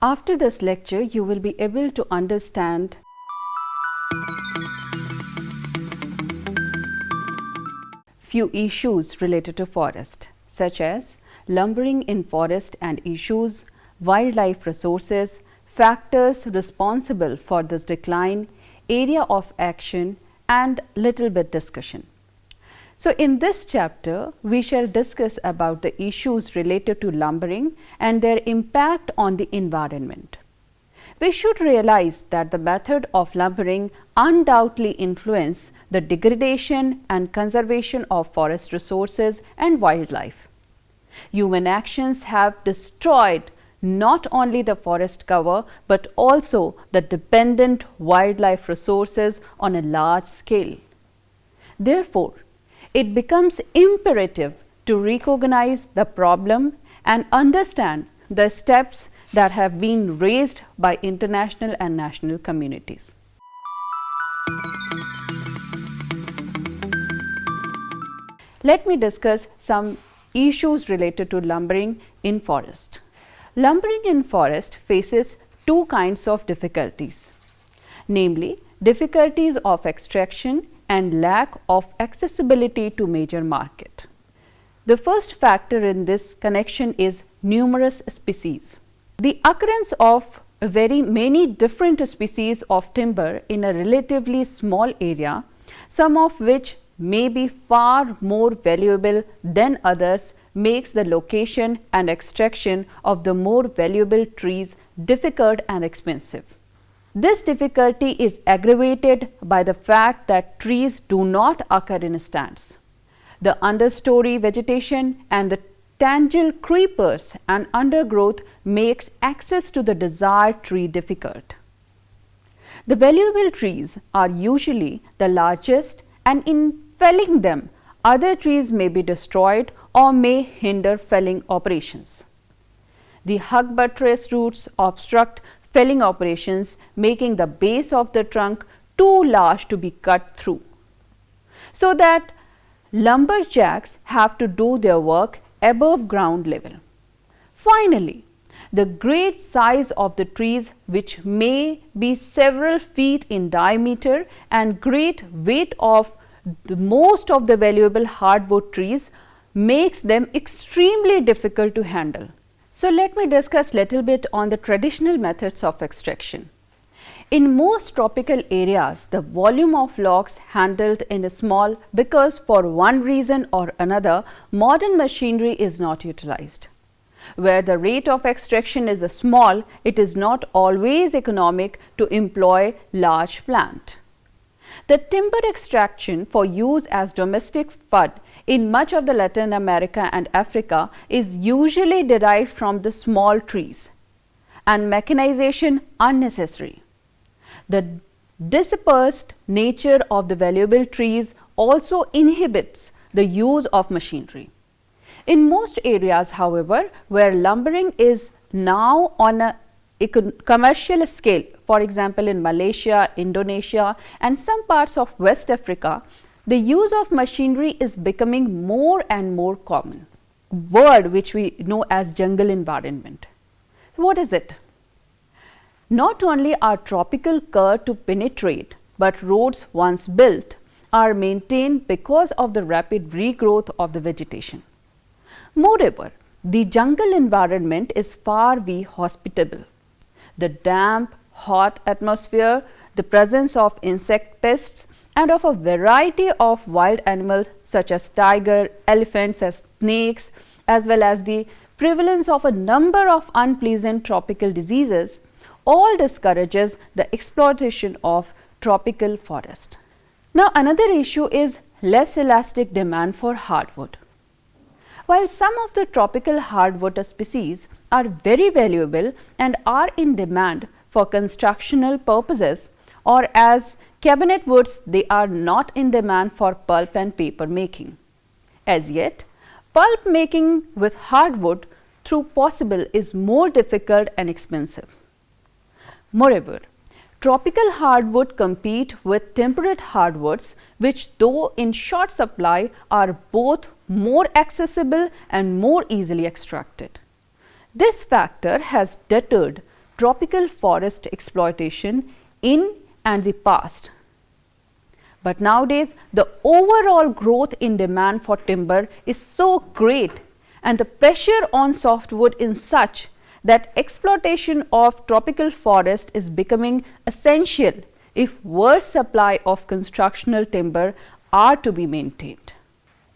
After this lecture, you will be able to understand few issues related to forest, such as lumbering in forest and issues, wildlife resources, factors responsible for this decline, area of action, and little bit discussion. So, in this chapter, we shall discuss about the issues related to lumbering and their impact on the environment. We should realize that the method of lumbering undoubtedly influence the degradation and conservation of forest resources and wildlife. Human actions have destroyed not only the forest cover but also the dependent wildlife resources on a large scale. Therefore, it becomes imperative to recognize the problem and understand the steps that have been raised by international and national communities. Let me discuss some issues related to lumbering in forest. Lumbering in forest faces two kinds of difficulties, namely difficulties of extraction and lack of accessibility to major market. The first factor in this connection is numerous species. The occurrence of very many different species of timber in a relatively small area, some of which may be far more valuable than others, makes the location and extraction of the more valuable trees difficult and expensive. This difficulty is aggravated by the fact that trees do not occur in stands. The understory vegetation and the tangle creepers and undergrowth makes access to the desired tree difficult. The valuable trees are usually the largest, and in felling them, other trees may be destroyed or may hinder felling operations. The hug buttress roots obstruct felling operations, making the base of the trunk too large to be cut through, so that lumberjacks have to do their work above ground level. Finally, the great size of the trees, which may be several feet in diameter, and great weight of most of the valuable hardwood trees makes them extremely difficult to handle. So, let me discuss little bit on the traditional methods of extraction. In most tropical areas, the volume of logs handled is small because for one reason or another, modern machinery is not utilized. Where the rate of extraction is small, it is not always economic to employ large plant. The timber extraction for use as domestic food in much of the Latin America and Africa is usually derived from the small trees and mechanization unnecessary. The dispersed nature of the valuable trees also inhibits the use of machinery. In most areas, however, where lumbering is now on a commercial scale, for example in Malaysia, Indonesia, and some parts of West Africa, the use of machinery is becoming more and more common. Word which we know as jungle environment. What is it? Not only are tropical cover to penetrate, but roads once built are maintained because of the rapid regrowth of the vegetation. Moreover, the jungle environment is far more hospitable. The damp, hot atmosphere, the presence of insect pests, and of a variety of wild animals such as tiger, elephants, as snakes, as well as the prevalence of a number of unpleasant tropical diseases, all discourages the exploitation of tropical forest. Now, another issue is less elastic demand for hardwood. While some of the tropical hardwood species are very valuable and are in demand for constructional purposes, or as cabinet woods, they are not in demand for pulp and paper making. As yet, pulp making with hardwood though possible is more difficult and expensive. Moreover, tropical hardwood compete with temperate hardwoods, which though in short supply are both more accessible and more easily extracted. This factor has deterred tropical forest exploitation in and the past. But nowadays, the overall growth in demand for timber is so great and the pressure on softwood is such that exploitation of tropical forest is becoming essential if world supply of constructional timber are to be maintained.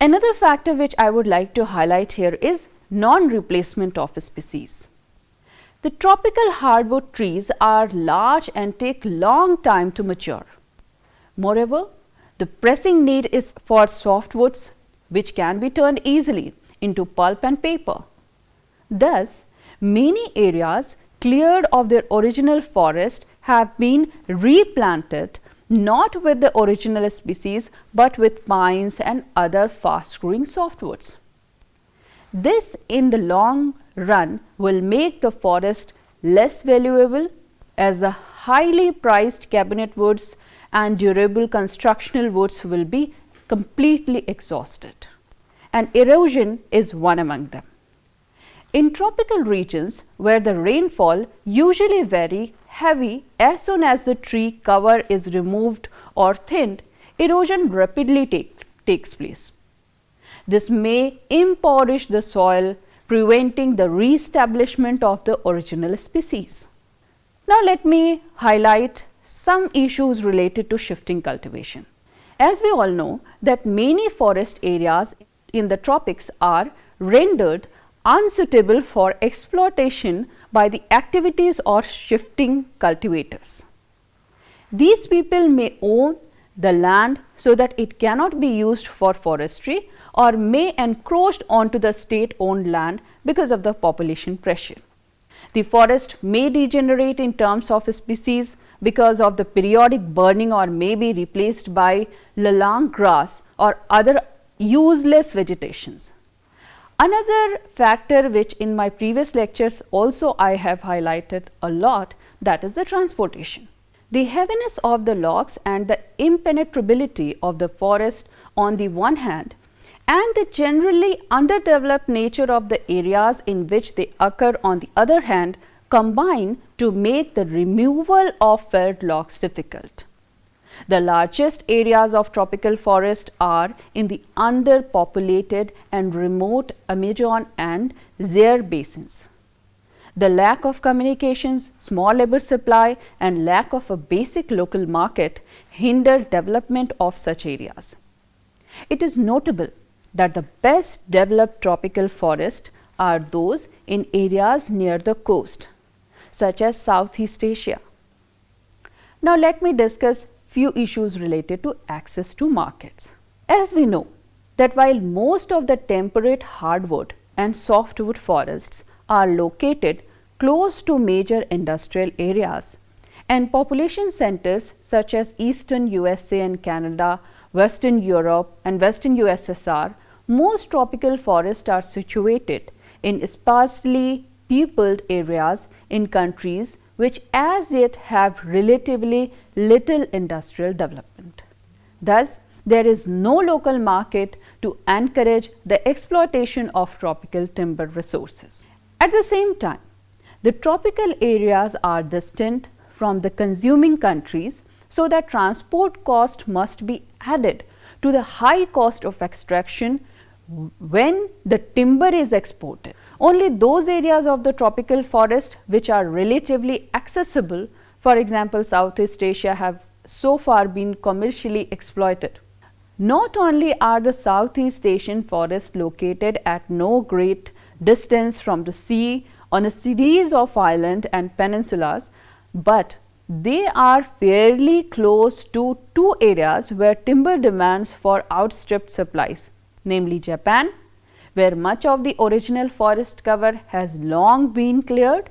Another factor which I would like to highlight here is non-replacement of species. The tropical hardwood trees are large and take long time to mature. Moreover, the pressing need is for softwoods which can be turned easily into pulp and paper. Thus, many areas cleared of their original forest have been replanted not with the original species but with pines and other fast growing softwoods. This in the long run will make the forest less valuable as the highly priced cabinet woods and durable constructional woods will be completely exhausted, and erosion is one among them. In tropical regions where the rainfall usually very heavy, as soon as the tree cover is removed or thinned, erosion rapidly takes place. This may impoverish the soil, preventing the re-establishment of the original species. Now let me highlight some issues related to shifting cultivation. As we all know that many forest areas in the tropics are rendered unsuitable for exploitation by the activities of shifting cultivators. These people may own the land so that it cannot be used for forestry or may encroach onto the state-owned land because of the population pressure. The forest may degenerate in terms of species because of the periodic burning or may be replaced by long grass or other useless vegetations. Another factor which in my previous lectures also I have highlighted a lot, that is the transportation. The heaviness of the logs and the impenetrability of the forest on the one hand and the generally underdeveloped nature of the areas in which they occur on the other hand combine to make the removal of felled logs difficult. The largest areas of tropical forest are in the underpopulated and remote Amazon and Zaire basins. The lack of communications, small labor supply and lack of a basic local market hinder development of such areas. It is notable that the best developed tropical forests are those in areas near the coast, such as Southeast Asia. Now let me discuss few issues related to access to markets. As we know that while most of the temperate hardwood and softwood forests are located close to major industrial areas and population centers such as Eastern USA and Canada, Western Europe and Western USSR, most tropical forests are situated in sparsely peopled areas in countries which as yet have relatively little industrial development. Thus, there is no local market to encourage the exploitation of tropical timber resources. At the same time, the tropical areas are distant from the consuming countries, so that transport cost must be added to the high cost of extraction when the timber is exported. Only those areas of the tropical forest which are relatively accessible, for example Southeast Asia, have so far been commercially exploited. Not only are the Southeast Asian forests located at no great distance from the sea on a series of islands and peninsulas, but they are fairly close to two areas where timber demands for outstripped supplies, namely Japan, where much of the original forest cover has long been cleared,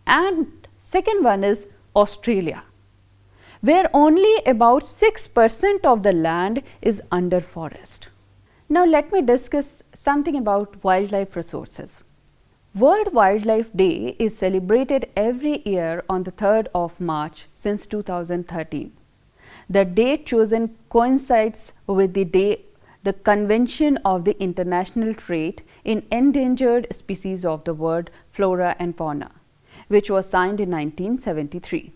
and second one is Australia, where only about 6% of the land is under forest. Now let me discuss something about wildlife resources. World Wildlife Day is celebrated every year on the 3rd of March since 2013. The date chosen coincides with the Convention of the International Trade in Endangered Species of the World, Flora and Fauna, which was signed in 1973.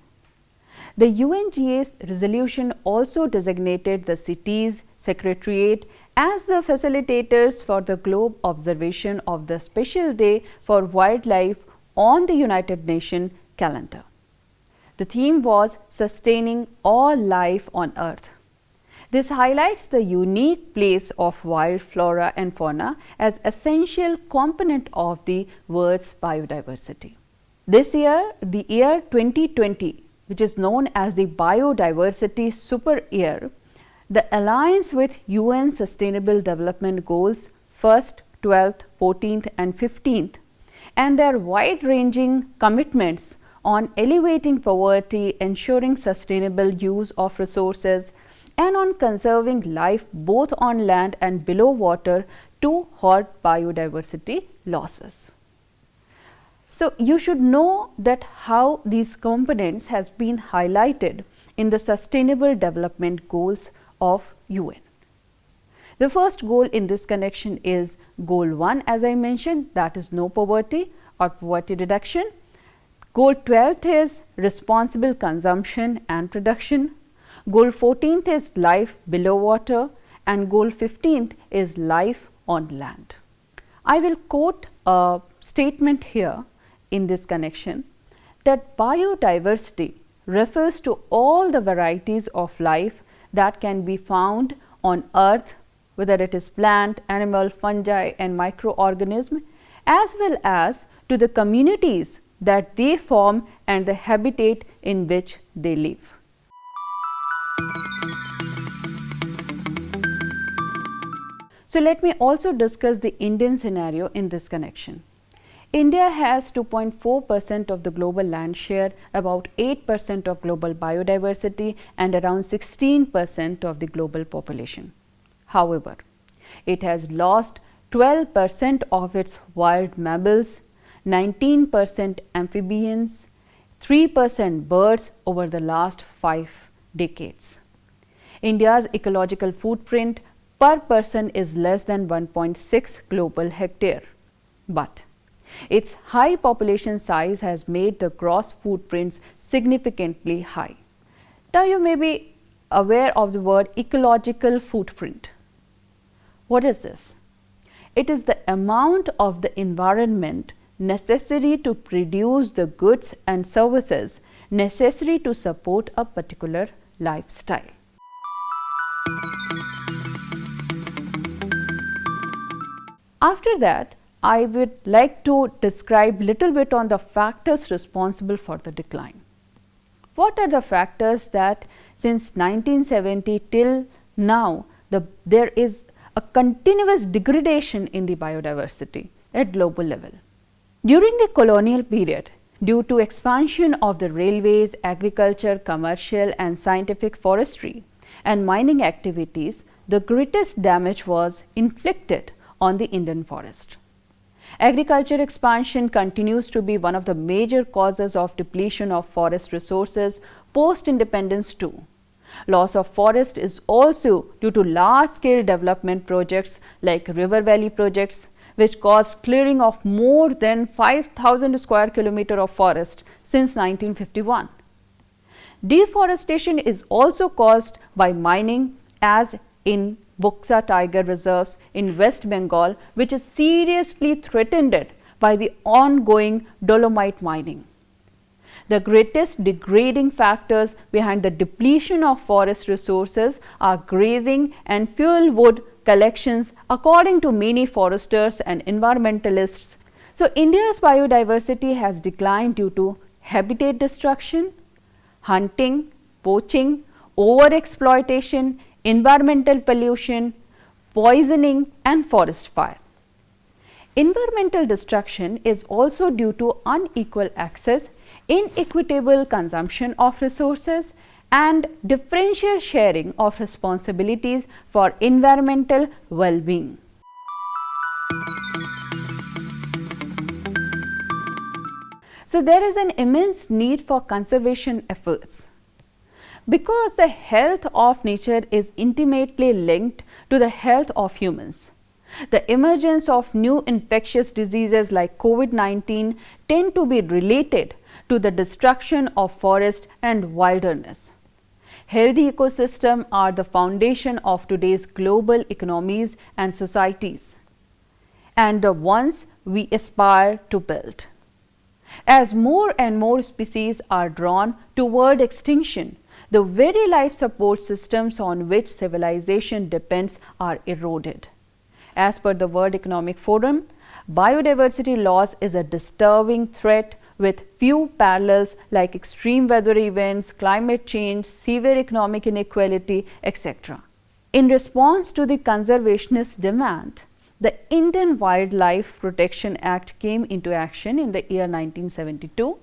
The UNGA's resolution also designated the cities secretariat as the facilitators for the globe observation of the special day for wildlife on the United Nations calendar. The theme was Sustaining All Life on Earth. This highlights the unique place of wild flora and fauna as essential component of the world's biodiversity. This year, the year 2020, which is known as the Biodiversity Super Year, the alliance with UN Sustainable Development Goals 1st, 12th, 14th and 15th and their wide-ranging commitments on elevating poverty, ensuring sustainable use of resources and on conserving life both on land and below water to halt biodiversity losses. So, you should know that how these components has been highlighted in the Sustainable Development Goals of UN. The first goal in this connection is Goal 1, as I mentioned, that is no poverty or poverty reduction. Goal 12th is responsible consumption and production. Goal 14th is life below water and goal 15th is life on land. I will quote a statement here in this connection that biodiversity refers to all the varieties of life that can be found on earth, whether it is plant, animal, fungi and microorganism, as well as to the communities that they form and the habitat in which they live. So, let me also discuss the Indian scenario in this connection. India has 2.4% of the global land share, about 8% of global biodiversity and around 16% of the global population. However, it has lost 12% of its wild mammals, 19% amphibians, 3% birds over the last 5 decades. India's ecological footprint per person is less than 1.6 global hectare, but its high population size has made the gross footprints significantly high. Now, you may be aware of the word ecological footprint. What is this? It is the amount of the environment necessary to produce the goods and services necessary to support a particular lifestyle. After that, I would like to describe little bit on the factors responsible for the decline. What are the factors that since 1970 till now there is a continuous degradation in the biodiversity at global level? During the colonial period, due to expansion of the railways, agriculture, commercial and scientific forestry and mining activities, the greatest damage was inflicted on the Indian forest. Agriculture expansion continues to be one of the major causes of depletion of forest resources post-independence too. Loss of forest is also due to large-scale development projects like river valley projects, which caused clearing of more than 5,000 square kilometers of forest since 1951. Deforestation is also caused by mining, as in Buxa tiger reserves in West Bengal, which is seriously threatened by the ongoing dolomite mining. The greatest degrading factors behind the depletion of forest resources are grazing and fuel wood collections, according to many foresters and environmentalists. So, India's biodiversity has declined due to habitat destruction, hunting, poaching, overexploitation, environmental pollution, poisoning and forest fire. Environmental destruction is also due to unequal access, inequitable consumption of resources and differential sharing of responsibilities for environmental well-being. So, there is an immense need for conservation efforts. Because the health of nature is intimately linked to the health of humans, The emergence of new infectious diseases like COVID-19 tend to be related to the destruction of forest and wilderness. Healthy ecosystems are the foundation of today's global economies and societies, and the ones we aspire to build. As more and more species are drawn toward extinction, the very life support systems on which civilization depends are eroded. As per the World Economic Forum, biodiversity loss is a disturbing threat with few parallels like extreme weather events, climate change, severe economic inequality, etc. In response to the conservationist demand, the Indian Wildlife Protection Act came into action in the year 1972.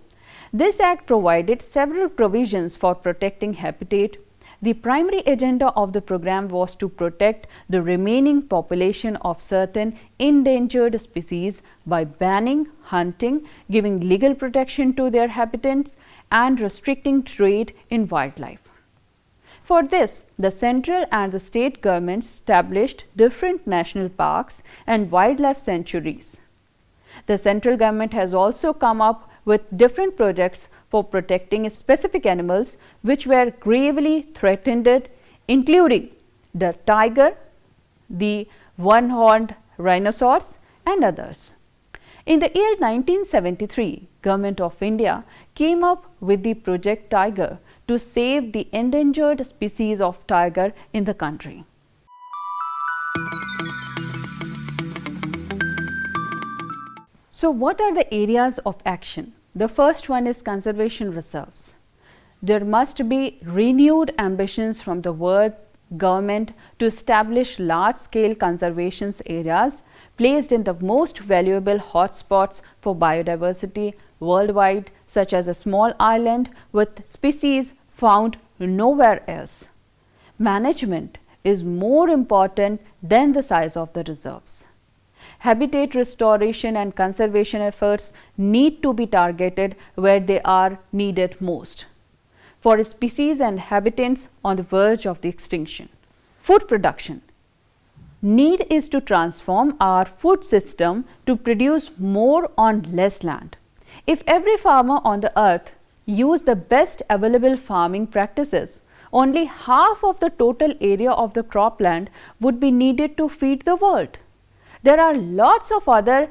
This act provided several provisions for protecting habitat. The primary agenda of the program was to protect the remaining population of certain endangered species by banning hunting, giving legal protection to their habitats, and restricting trade in wildlife. For this, the central and the state governments established different national parks and wildlife sanctuaries. The central government has also come up with different projects for protecting specific animals which were gravely threatened, including the tiger, the one-horned rhinoceros, and others. In the year 1973, Government of India came up with the Project Tiger to save the endangered species of tiger in the country. So, what are the areas of action? The first one is conservation reserves. There must be renewed ambitions from the world government to establish large-scale conservation areas placed in the most valuable hotspots for biodiversity worldwide, such as a small island with species found nowhere else. Management is more important than the size of the reserves. Habitat restoration and conservation efforts need to be targeted where they are needed most, for species and habitats on the verge of the extinction. Food production. Need is to transform our food system to produce more on less land. If every farmer on the earth used the best available farming practices, only half of the total area of the cropland would be needed to feed the world. There are lots of other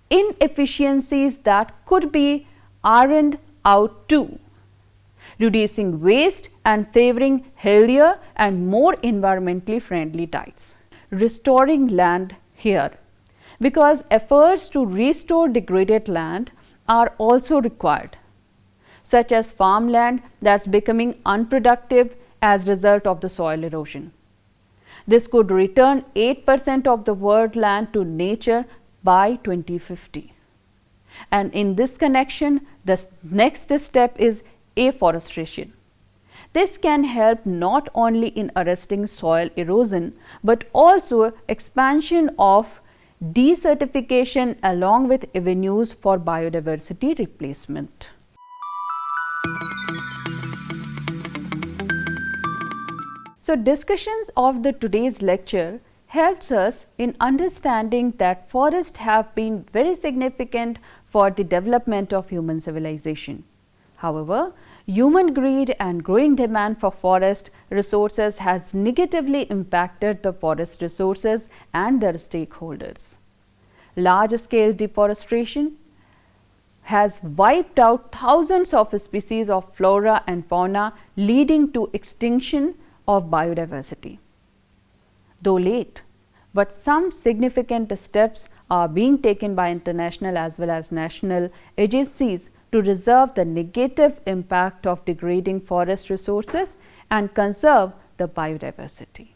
inefficiencies that could be ironed out too, reducing waste and favoring healthier and more environmentally friendly diets. Restoring land here, because efforts to restore degraded land are also required, such as farmland that's becoming unproductive as a result of the soil erosion. This could return 8% of the world land to nature by 2050. And in this connection, the next step is afforestation. This can help not only in arresting soil erosion, but also expansion of desertification along with avenues for biodiversity replacement. So, discussions of the today's lecture helps us in understanding that forests have been very significant for the development of human civilization. However, human greed and growing demand for forest resources has negatively impacted the forest resources and their stakeholders. Large-scale deforestation has wiped out thousands of species of flora and fauna, leading to extinction of biodiversity. Though late, but some significant steps are being taken by international as well as national agencies to resolve the negative impact of degrading forest resources and conserve the biodiversity.